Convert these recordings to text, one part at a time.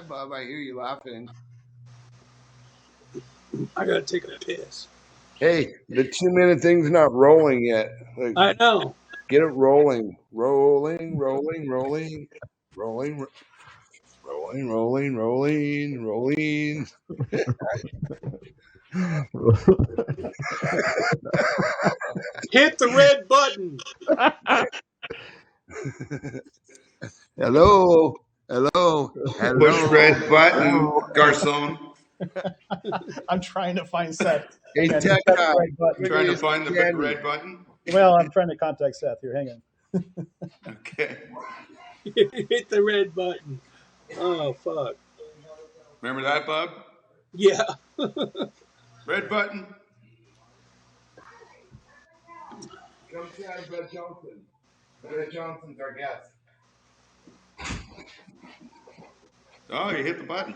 Hi, Bob. I hear you laughing. I gotta take a piss. Hey, the 2 minute thing's not rolling yet. Like, I know. get it rolling. Rolling, rolling, rolling. Rolling, rolling, rolling, rolling, rolling. Hit the red button. Hello. Hello. Hello. Push red button, Hello. garçon. I'm trying to find Seth. Hey, Yeah, tech press guy. the right button. Trying to Look at find the this big candy. red button. Well, I'm trying to contact Seth here. Hang on. Okay. Hit the red button. Oh, fuck. Remember that, bub? Yeah. Red button. Come say hi, Brett Johnson. Brett Johnson's our guest. Oh, you hit the button.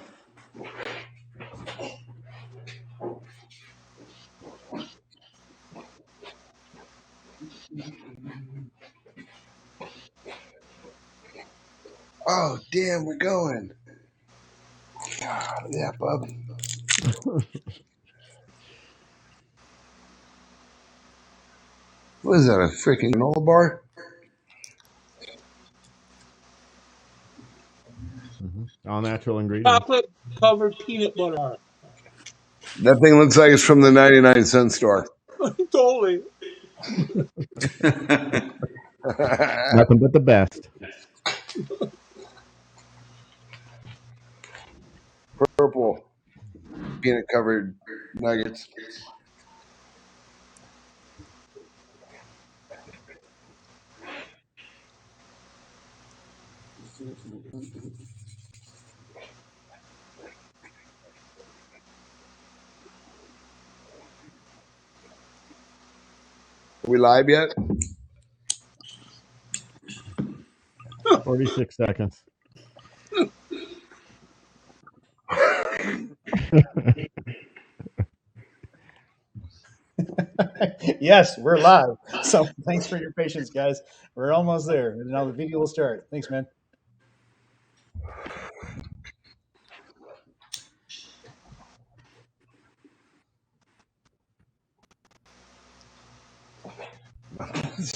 Oh, damn, we're going. Yeah, bub. What is that, a freaking granola bar? All natural ingredients. Chocolate covered peanut butter. That thing looks like it's from the 99-cent store. Totally. Nothing but the best. Purple peanut covered nuggets. Are we live yet? 46 seconds. Yes, we're live. So thanks for your patience, guys. We're almost there. Now the video will start. Thanks, man.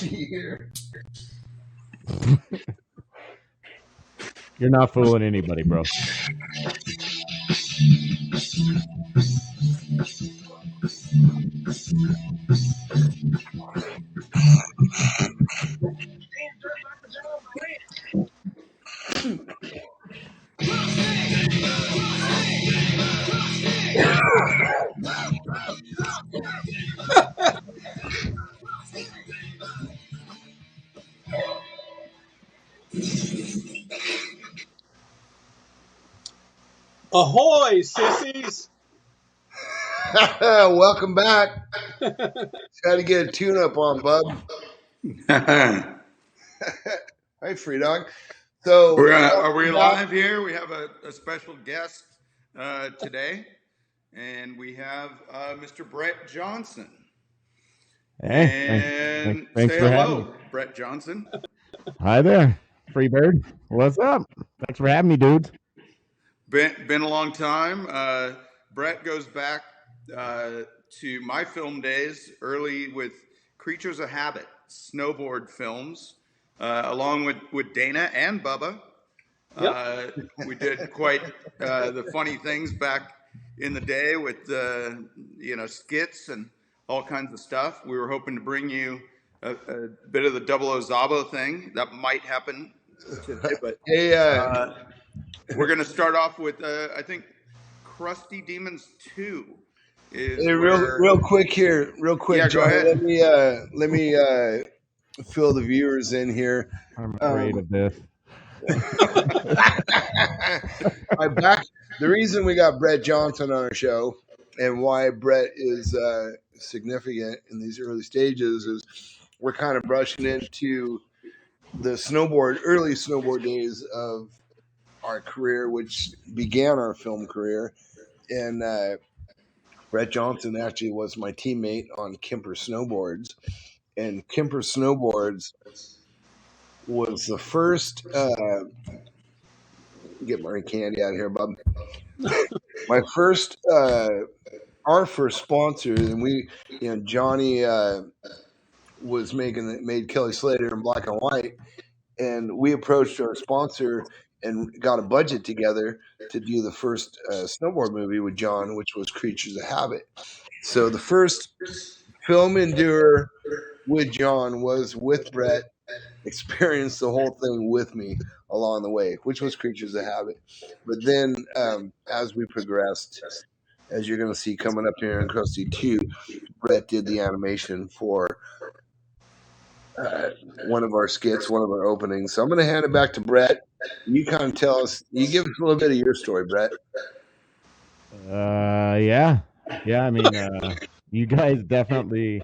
Here. You're not fooling anybody, bro. Ahoy, sissies. Welcome back. Got to get a tune up on, bub. Hi, Free Dog. So, Are we live here? We have a special guest today, and we have Mr. Brett Johnson. Hey, And thanks say for having me. hello, Brett Johnson. Hi there, Freebird. What's up? Thanks for having me, dudes. Been a long time. Brett goes back to my film days, early with Creatures of Habit, snowboard films, along with Dana and Bubba. We did quite the funny things back in the day with skits and all kinds of stuff. We were hoping to bring you a bit of the Double O Zabo thing. That might happen today, but hey, we're going to start off with I think Crusty Demons 2 is hey, real quick here, real quick, Yeah, go John. ahead. Let me fill the viewers in here. I'm afraid of this. The reason we got Brett Johnson on our show and why Brett is significant in these early stages is we're kind of brushing into the early snowboard days of our career, which began our film career. And Brett Johnson actually was my teammate on Kemper Snowboards. And Kemper Snowboards was the first Get my candy out of here, bub. My first, our first sponsor, and Johnny was made Kelly Slater in black and white, and we approached our sponsor and got a budget together to do the first snowboard movie with John, which was Creatures of Habit. So the first film endure with John was with Brett, experienced the whole thing with me along the way, which was Creatures of Habit. But then as we progressed, as you're going to see coming up here in Crusty 2, Brett did the animation for one of our skits, one of our openings. So I'm going to hand it back to Brett. You kind of tell us, you give us a little bit of your story, Brett. Yeah. I mean, you guys definitely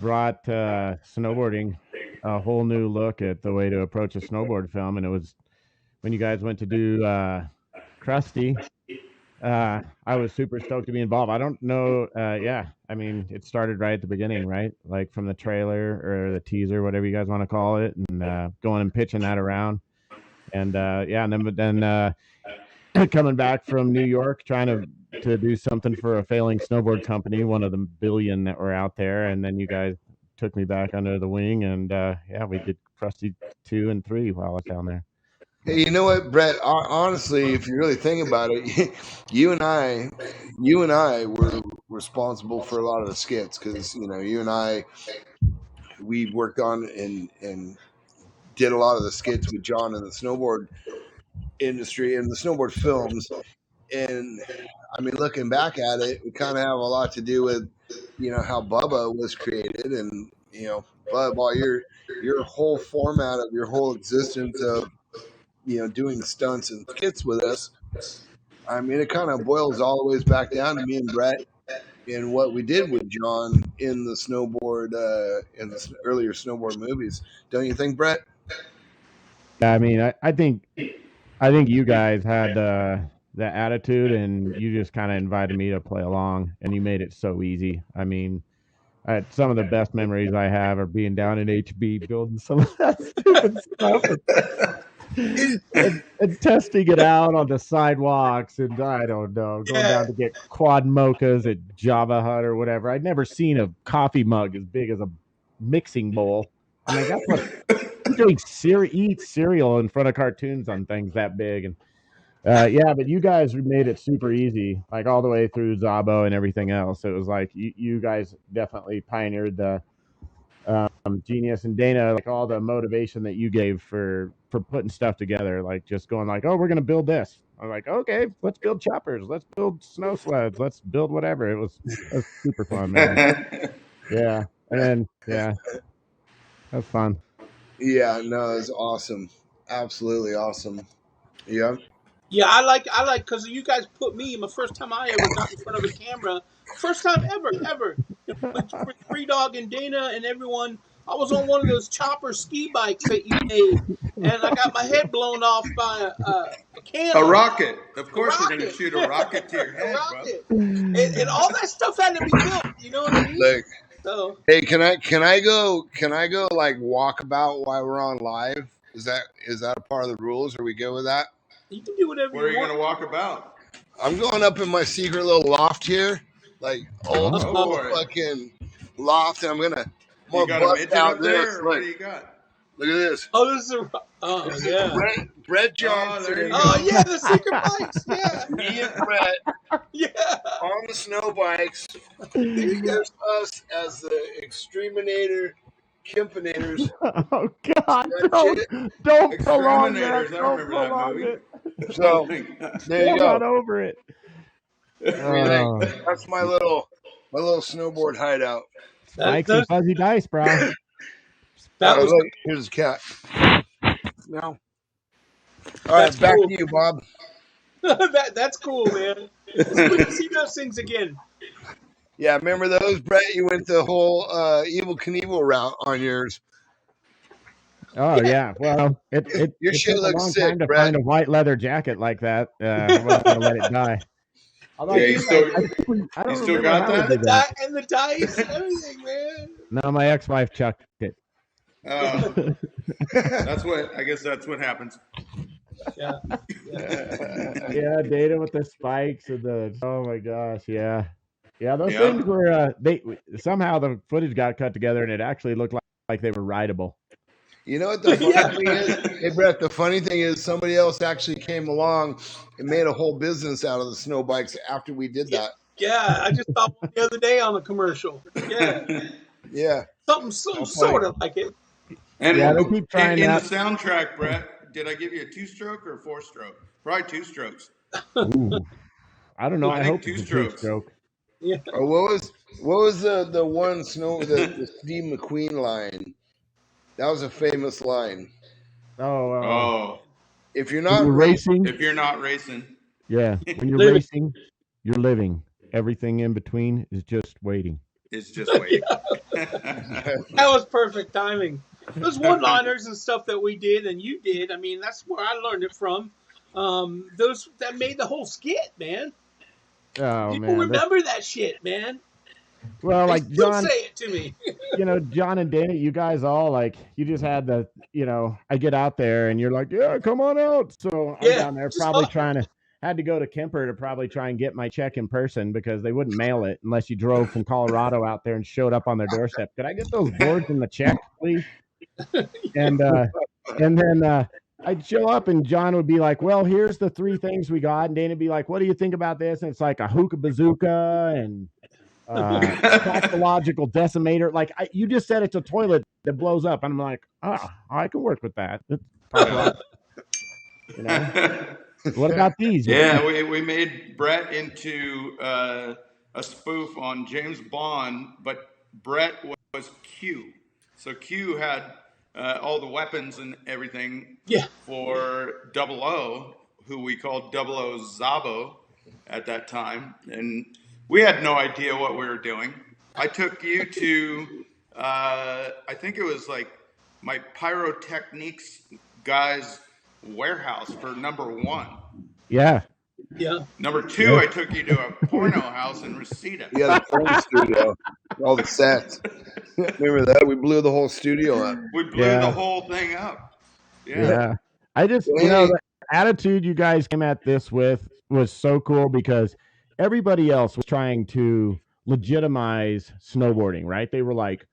brought snowboarding a whole new look at the way to approach a snowboard film, and it was when you guys went to do Crusty. I was super stoked to be involved. I don't know. Yeah, I mean, it started right at the beginning, right? Like from the trailer or the teaser, whatever you guys want to call it, and going and pitching that around. And yeah, and then coming back from New York, trying to do something for a failing snowboard company, one of the billion that were out there, and then you guys took me back under the wing, and yeah, we did Crusty 2 and 3 while I was down there. Hey, you know what, Brett? Honestly, if you really think about it, you and I were responsible for a lot of the skits because you and I, we worked on and did a lot of the skits with John in the snowboard industry and the snowboard films. And I mean, looking back at it, we kind of have a lot to do with how Bubba was created, and Bubba, all your whole format of your whole existence of doing the stunts and skits with us. I mean, it kind of boils all the ways back down to me and Brett and what we did with John in the snowboard, in the earlier snowboard movies. Don't you think, Brett? Yeah, I mean, I think you guys had the attitude, and you just kind of invited me to play along, and you made it so easy. I mean, some of the best memories I have are being down in HB building some of that stupid stuff. And testing it out on the sidewalks, and I don't know, going down to get quad mochas at Java Hut or whatever. I'd never seen a coffee mug as big as a mixing bowl. I mean, that's what doing eat cereal in front of cartoons on things that big. And yeah, but you guys made it super easy, like all the way through Zabo and everything else. It was like you guys definitely pioneered the genius, and Dana, like all the motivation that you gave for putting stuff together, like just going like, oh, we're gonna build this. I'm like, okay, let's build choppers, let's build snow sleds, let's build whatever. It was super fun, man. Yeah, and then yeah, that's fun. Yeah, no, it's awesome, absolutely awesome. Yeah. Yeah, I like because you guys put me my first time I ever got in front of a camera, first time ever. With Free Dog and Dana and everyone, I was on one of those chopper ski bikes that you made, and I got my head blown off by a cannon. A rocket. Of course, we're going to shoot a rocket to your head, bro. And all that stuff had to be built. You know what I mean? Like, so, hey, can I go like walk about while we're on live? Is that a part of the rules? Are we good with that? you can do whatever Where you want. are you going to walk about? I'm going up in my secret little loft here, like old school fucking loft, and I'm gonna You got a midget up there, or what do you got? Look at this. Oh, this is yeah. Brett Johnson. Oh yeah, the secret bikes. Yeah. Me and Brett. Yeah. On the snow bikes. There's us as the exterminator. Kimpinators. Oh God! Don't prolong that. Don't prolong it. So there you go. Not over it. That's my little snowboard hideout. Mikey fuzzy dice, bro. Here's a cat. No. All right, back to you, Bob. That's cool, man. It's good to see those things again. Yeah, remember those, Brett? You went the whole Evel Knievel route on yours. Oh yeah, well, your shit looks a long sick, time to Brett. find a white leather jacket like that. I'm gonna let it die. Yeah, you still got that? And the dice, everything, man. No, my ex-wife chucked it. I guess that's what happens. Yeah. Yeah, Data with the spikes and the oh my gosh, yeah. Yeah, those Yeah. things were they somehow the footage got cut together and it actually looked like they were rideable. You know what the funny thing is? Hey, Brett, the funny thing is somebody else actually came along and made a whole business out of the snow bikes after we did that. Yeah, I just saw one the other day on the commercial. Yeah, Yeah. something How funny. sort of like it. And Yeah, they keep trying in the that. soundtrack, Brett, did I give you a 2-stroke or a 4-stroke? Probably 2 strokes. Ooh, I don't know. I I think hope 2 it's a strokes. two-stroke. Yeah. Or what was the one the Steve McQueen line? That was a famous line. Oh, Oh, If you're when not you're racing, racing, if you're not racing, yeah, when you're Living. racing, you're living. Everything in between is just waiting. it's just waiting. That was perfect timing. Those one-liners and stuff that we did and you did. I mean, that's where I learned it from. Those that made the whole skit, man. Oh People man, remember that shit, man. well, They like still John, say it to me. John and Dana, you guys all like you just had the, I get out there and you're like, yeah, come on out. So I'm Yeah, down there just probably had to go to Kemper to probably try and get my check in person because they wouldn't mail it unless you drove from Colorado out there and showed up on their doorstep. Could I get those boards and the check, please? And then I'd show up and John would be like, well, here's the 3 things we got. And Dana'd be like, what do you think about this? And it's like a hookah bazooka and pathological decimator. Like you just said it's a toilet that blows up. And I'm like, I can work with that. What about these? Yeah, we made Brett into a spoof on James Bond, but Brett was Q. So Q had all the weapons and everything Yeah. for Double O, who we called Double O Zabo at that time. And we had no idea what we were doing. I took you to, I think it was like my pyrotechniques guy's warehouse for number 1. Yeah. Yeah. Number 2, I took you to a porno house in Reseda. yeah, the porn studio, all the sets. Remember that? We blew the whole studio up. We blew the whole thing up. Yeah. I just, the attitude you guys came at this with was so cool because everybody else was trying to legitimize snowboarding, right? They were like,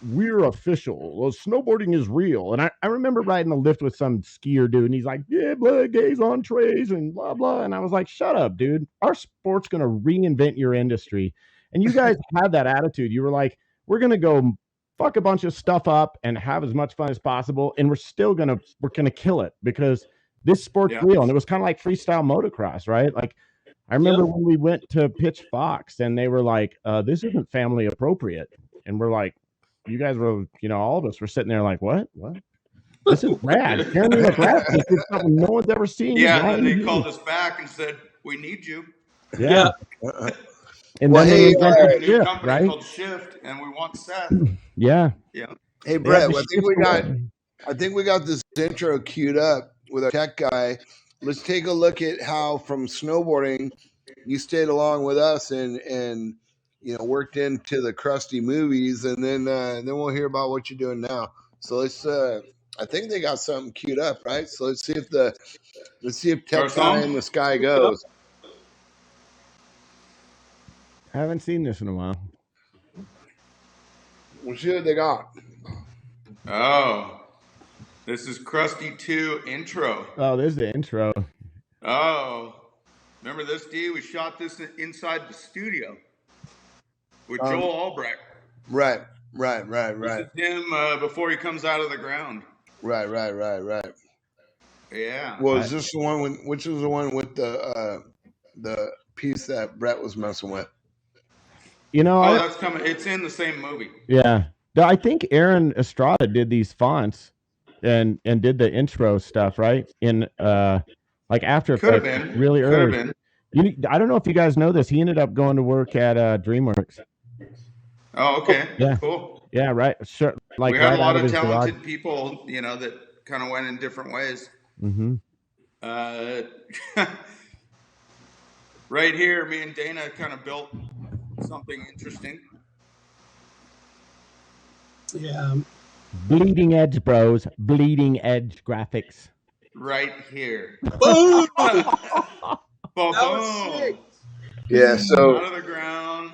we're official. Well, snowboarding is real. And I remember riding a lift with some skier dude, and he's like, yeah, blah, gays on trays and blah, blah. And I was like, shut up, dude. Our sport's going to reinvent your industry. And you guys had that attitude. You were like, we're going to go fuck a bunch of stuff up and have as much fun as possible. And we're going to kill it because this sport's real. And it was kind of like freestyle motocross, right? Like, I remember when we went to pitch Fox and they were like, this isn't family appropriate. And we're like, you guys were, all of us were sitting there like, what? This is rad. Jeremy McGrath did something no one's ever seen. Yeah, and then they called us back and said, we need you. Yeah. And well, then hey, we got a new Shift, company right? called Shift, and we want Seth. Yeah. Hey, Brett, I think we got this intro queued up with our tech guy. Let's take a look at how from snowboarding you stayed along with us and worked into the Crusty movies, and then we'll hear about what you're doing now. So let's. I think they got something queued up, right? So let's see if Tech Guy in the Sky goes. I haven't seen this in a while. We'll see what they got. Oh, this is Crusty 2 intro. Oh, there's the intro. Oh, remember this, D? We shot this inside the studio with Joel Albrecht. Right. This is him before he comes out of the ground. Right. Yeah. Well, is this the one which was the one with the piece that Brett was messing with? That's coming. It's in the same movie. Yeah. I think Aaron Estrada did these fonts and did the intro stuff, right? In like After Effects, really early. Could have been. I don't know if you guys know this. He ended up going to work at DreamWorks. Oh, okay. Yeah. Cool. Yeah, right. Sure. Like we had a lot of talented people, that kind of went in different ways. Mm-hmm. Right here, me and Dana kind of built something interesting. Yeah. Bleeding edge, bros. Bleeding edge graphics. right here. Boom! Boom, That was sick. Yeah. So out of the ground,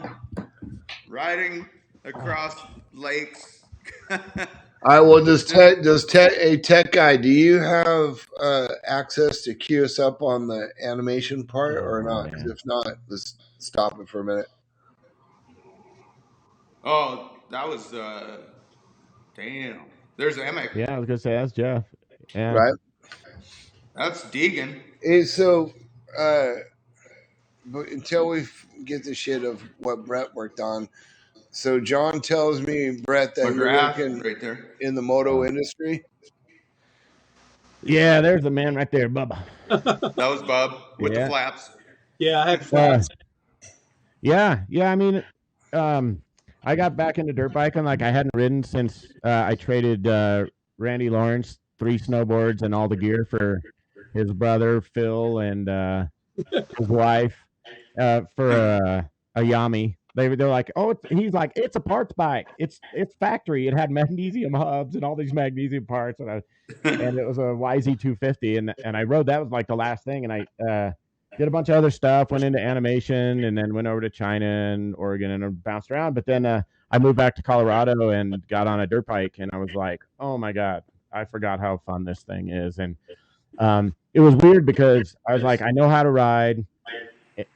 riding across lakes. I will just a tech guy. Do you have access to queue us up on the animation part or not? Because if not, let's stop it for a minute. Oh, that was damn. There's Emic. Yeah, I was gonna say that's Jeff. Yeah. Right. That's Deegan. So, but until we get the shit of what Brett worked on. So John tells me, Brett, that you're McGrath, working right there. in the moto industry. Yeah, there's the man right there, Bubba. That was Bub with the Yeah. flaps. Yeah, I had flaps. Yeah. I mean, I got back into dirt biking like I hadn't ridden since I traded Randy Lawrence 3 snowboards and all the gear for his brother Phil and his wife for a Yami. They're like, oh, he's like, it's a parts bike. It's factory. It had magnesium hubs and all these magnesium parts, and it was a YZ250, and I rode that was like the last thing, and I did a bunch of other stuff, went into animation, and then went over to China and Oregon and bounced around. But then I moved back to Colorado and got on a dirt bike, and I was like, oh my god, I forgot how fun this thing is, and it was weird because I was like, I know how to ride,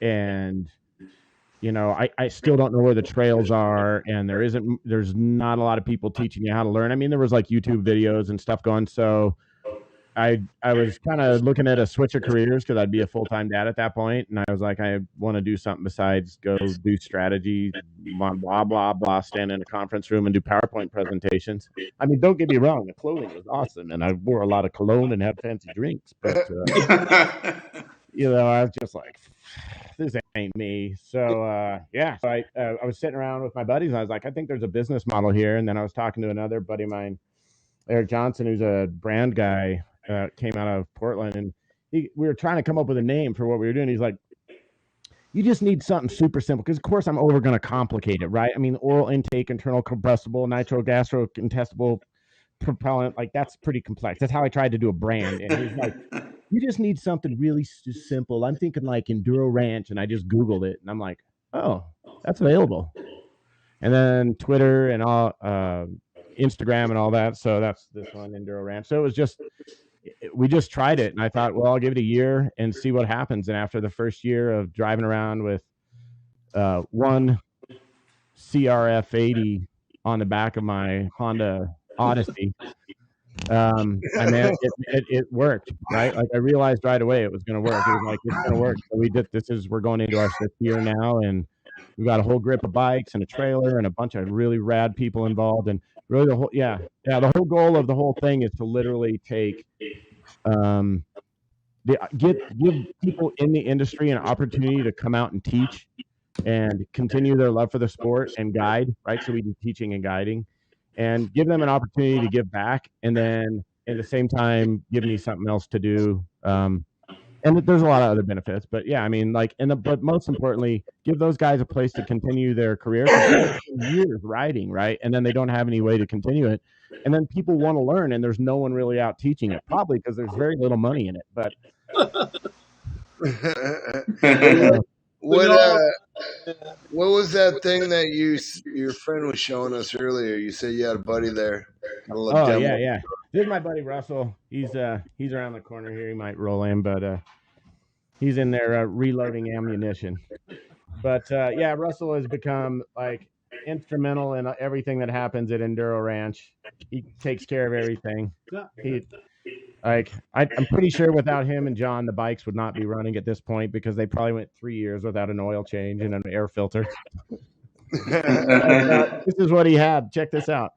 and you know, I still don't know where the trails are, and there's not a lot of people teaching you how to learn. I mean, there was like YouTube videos and stuff going. So I was kind of looking at a switch of careers because I'd be a full-time dad at that point, and I was like, I want to do something besides go do strategy, blah blah blah, stand in a conference room and do PowerPoint presentations. I mean, don't get me wrong, the clothing was awesome, and I wore a lot of cologne and had fancy drinks, but you know, I was just like, this ain't me. So yeah, so I was sitting around with my buddies, and I was like, I think there's a business model here. And then I was talking to another buddy of mine, Eric Johnson, who's a brand guy, came out of Portland, and we were trying to come up with a name for what we were doing. He's like, you just need something super simple, because of course I'm over going to complicate it, right? I mean, oral intake, internal combustible, nitrogastrointestinal propellant, like that's pretty complex. That's how I tried to do a brand. And he's like, you just need something really simple. I'm thinking like Enduro Ranch, and I just Googled it, and I'm like, oh, that's available. And then Twitter and all, Instagram and all that. So that's this one, Enduro Ranch. So it was just, we just tried it, and I thought, well, I'll give it a year and see what happens. And after the first year of driving around with one CRF 80 on the back of my Honda Odyssey, I mean, it worked, right? Like I realized right away it was going to work. It was like, it's going to work. So we're going into our 6th year now, and we got a whole grip of bikes and a trailer and a bunch of really rad people involved. And really the whole goal of the whole thing is to literally take, give people in the industry an opportunity to come out and teach and continue their love for the sport and guide, right? So we do teaching and guiding, and give them an opportunity to give back, and then at the same time give me something else to do. And there's a lot of other benefits, but yeah, I mean, like, but most importantly, give those guys a place to continue their career for years riding, right? And then they don't have any way to continue it, and then people want to learn, and there's no one really out teaching it, probably because there's very little money in it. But what was that thing that your friend was showing us earlier? You said you had a buddy there. Oh yeah. This is my buddy Russell. He's around the corner here. He might roll in, but he's in there reloading ammunition. But yeah, Russell has become like instrumental in everything that happens at Enduro Ranch. He takes care of everything. I'm pretty sure without him and John, the bikes would not be running at this point, because they probably went 3 years without an oil change and an air filter. This is what he had. Check this out.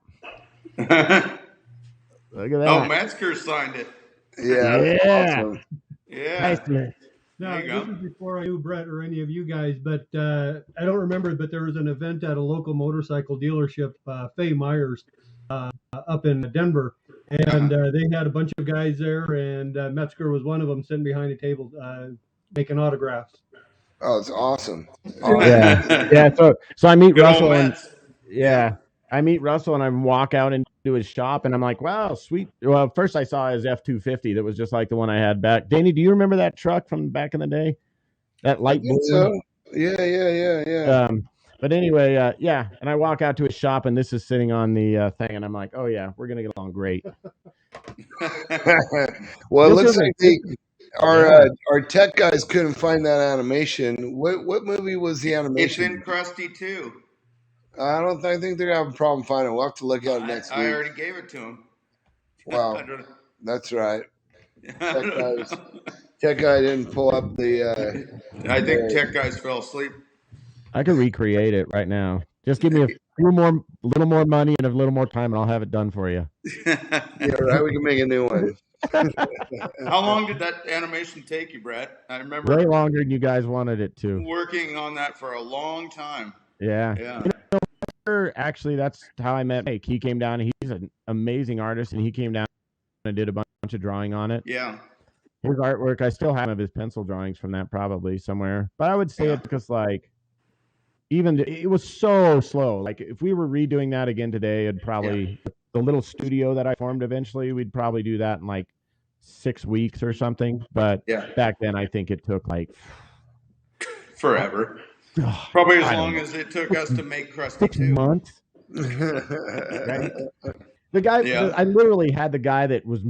Look at that. Oh, Metzger signed it. Yeah. Awesome. Yeah. Nice, man. Now, this is before I knew Brett or any of you guys, but I don't remember, but there was an event at a local motorcycle dealership, Fay Myers, up in Denver, and they had a bunch of guys there, and Metzger was one of them, sitting behind a table making autographs. Oh, it's awesome. Yeah. So I meet Russell, and I meet Russell, and I walk out into to his shop, and I'm like, wow, sweet. Well, first I saw his F-250 that was just like the one I had back. Danny, do you remember that truck from back in the day? That I light think blue one? so. Yeah. But anyway, yeah. And I walk out to his shop, and this is sitting on the thing, and I'm like, oh yeah, we're gonna get along great. Well, it This looks isn't. like Yeah. our tech guys couldn't find that animation. What movie was the It's animation? in Crusty too. I think they're gonna have a problem finding it. We'll have to look at it next I week. already gave it to him. Wow, I don't- that's right. I don't know. Tech guy didn't pull up the. I think tech guys fell asleep. I could recreate it right now. Just give me a little more money and a little more time, and I'll have it done for you. Yeah, right. We can make a new one. How long did that animation take you, Brett? I remember Way longer than you guys wanted it to. working on that for a long time. Yeah. Yeah. Actually, that's how I met Mike. He came down. He's an amazing artist, and he came down and did a bunch of drawing on it. Yeah. His artwork, I still have some of his pencil drawings from that probably somewhere. But I would say it took us like, it was so slow. Like if we were redoing that again today, it'd probably, the little studio that I formed eventually, we'd probably do that in like 6 weeks or something. But back then, I think it took like forever. Probably as long as it took us to make Crusty 6 too. months. Right? The guy, I literally had the guy that was.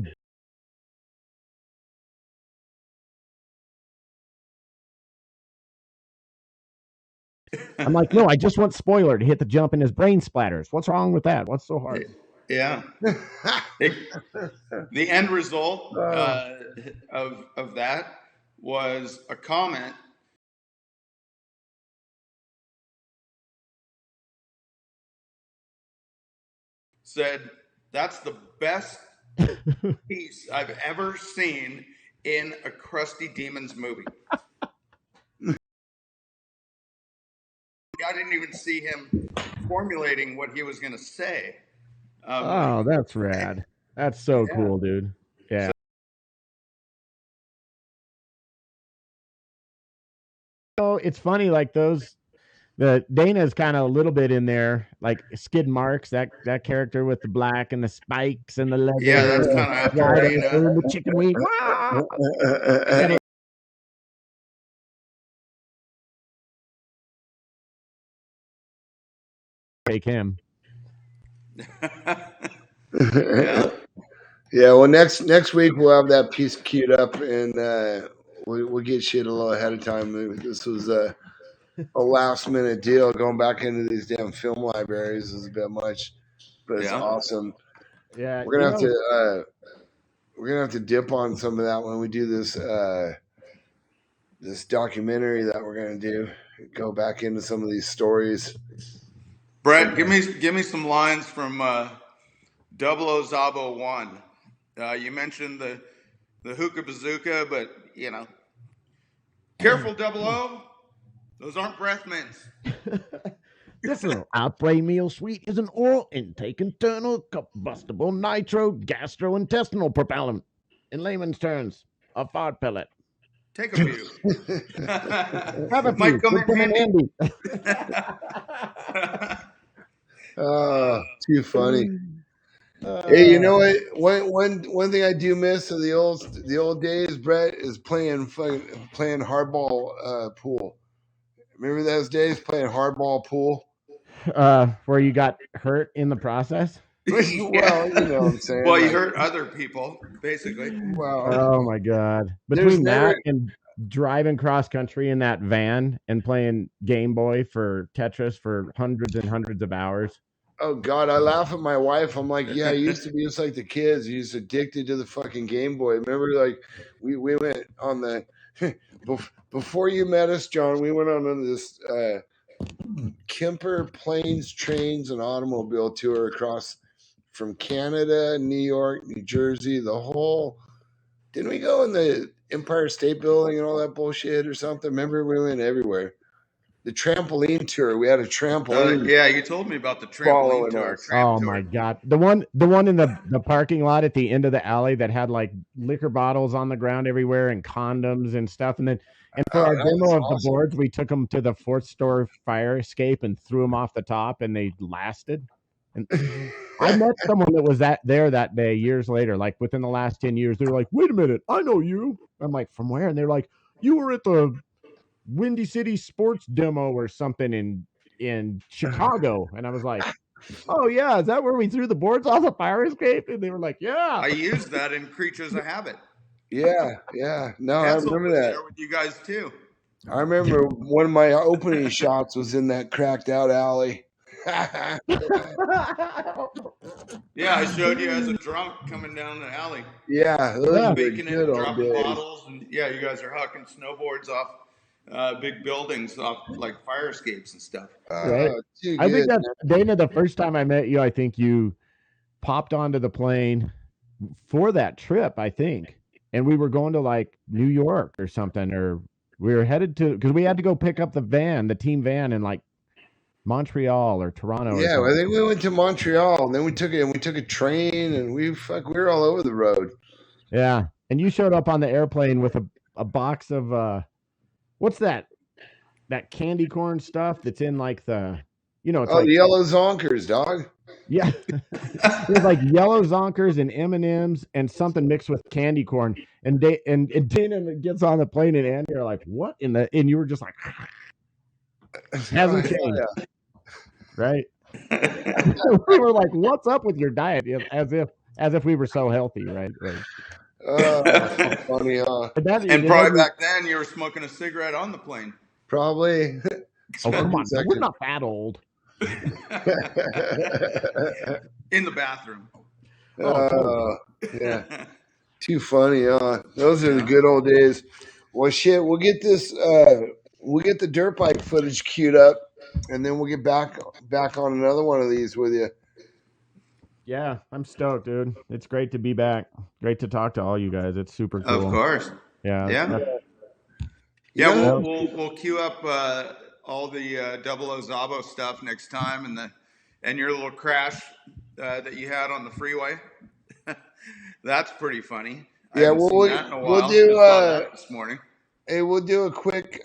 I'm like, no, I just want Spoiler to hit the jump and his brain splatters. What's wrong with that? What's so hard? Yeah. The end result of that was a comment said, "That's the best piece I've ever seen in a Crusty Demons movie." I didn't even see him formulating what he was going to say. Oh, that's rad. That's so cool, dude. Yeah. So it's funny, like the Dana's kind of a little bit in there, like Skid Marks, that character with the black and the spikes and the leather. Yeah, that's kind of after Dana. The chicken wing. Take him. Yeah. Well, next week we'll have that piece queued up, and we'll get shit a little ahead of time. This was a last minute deal. Going back into these damn film libraries is a bit much, but it's awesome. Yeah, we're gonna have to dip on some of that when we do this this documentary that we're gonna do. Go back into some of these stories. Brett, give me some lines from 00 Zabo 1. You mentioned the hookah bazooka, but careful 00. Those aren't breath mints. This little outbray meal suite is an oral intake internal combustible nitro gastrointestinal propellant. In layman's terms, a fart pellet. Take a few. Have a few. Might come in handy. Oh, too funny. Hey, you know what? One thing I do miss of the old days, Brett, is playing hardball pool. Remember those days playing hardball pool? Where you got hurt in the process? Well, you know what I'm saying. Well, you hurt other people, basically. Well, oh my God! Between that and driving cross country in that van and playing Game Boy for Tetris for hundreds and hundreds of hours. Oh God, I laugh at my wife. I'm like, yeah, I used to be just like the kids. You used addicted to the fucking Game Boy. Remember, like we went on the before you met us, John. We went on this Kemper planes, trains, and automobile tour across from Canada, New York, New Jersey, the whole. Didn't we go in the Empire State Building and all that bullshit or something? Remember, we went everywhere. The trampoline tour. We had a trampoline. Yeah, you told me about the trampoline tour. Oh my God. The one in the parking lot at the end of the alley that had like liquor bottles on the ground everywhere and condoms and stuff. And for our demo of the boards, we took them to the 4th story fire escape and threw them off the top, and they lasted. And I met someone that was there that day years later, like within the last 10 years. They're like, wait a minute, I know you. I'm like, from where? And they're like, you were at the Windy City sports demo or something in Chicago. And I was like, oh yeah, is that where we threw the boards off the fire escape? And they were like, yeah. I used that in Creatures of Habit. Yeah. No, I Hansel remember was that. there with you guys too. I remember one of my opening shots was in that cracked out alley. Yeah, I showed you as a drunk coming down the alley, Yeah, those were speaking good it, old dropping days. bottles, and yeah, you guys are hucking snowboards off big buildings, off like fire escapes and stuff. Right. Too I think good. that's Dana. The first time I met you, I think you popped onto the plane for that trip, I think. And we were going to like New York or something, or we were headed to, because we had to go pick up the team van in like Montreal or Toronto. Or Yeah, something. I think we went to Montreal, and then we took a train, and we were all over the road. Yeah. And you showed up on the airplane with a box of what's that? That candy corn stuff that's in like the, it's like yellow zonkers, dog. Yeah, it was like yellow zonkers and M&Ms and something mixed with candy corn. And Dana gets on the plane and Andy are like, "What in the?" And you were just like, "Hasn't changed, right?" We were like, "What's up with your diet?" As if we were so healthy, right? Funny, And probably back then you were smoking a cigarette on the plane. Probably. Oh, come on, we're not that old. In the bathroom. Yeah. Too funny, those are the good old days. Well, shit, we'll get this we'll get the dirt bike footage queued up, and then we'll get back on another one of these with you. Yeah, I'm stoked, dude. It's great to be back. Great to talk to all you guys. It's super cool. Of course. Yeah. We'll queue up all the Double O Zabo stuff next time, and your little crash that you had on the freeway. That's pretty funny. Yeah, we'll do this morning. Hey, we'll do a quick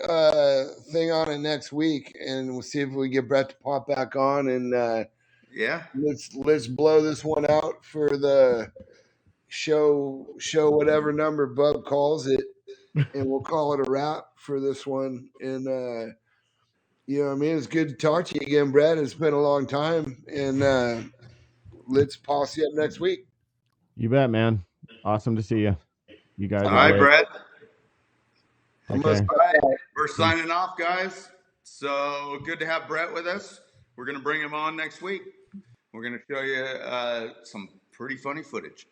thing on it next week, and we'll see if we get Brett to pop back on, and let's blow this one out for the show whatever number Bub calls it, and we'll call it a wrap for this one. And you know what I mean? It's good to talk to you again, Brett. It's been a long time, and let's posse up next week. You bet, man. Awesome to see you. You guys. All right, Brett. Okay. All right. We're signing off, guys. So good to have Brett with us. We're going to bring him on next week. We're going to show you some pretty funny footage.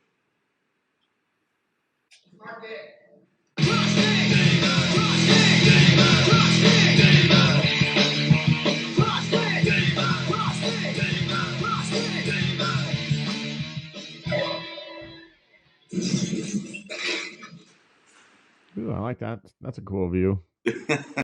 Ooh, I like that. That's a cool view.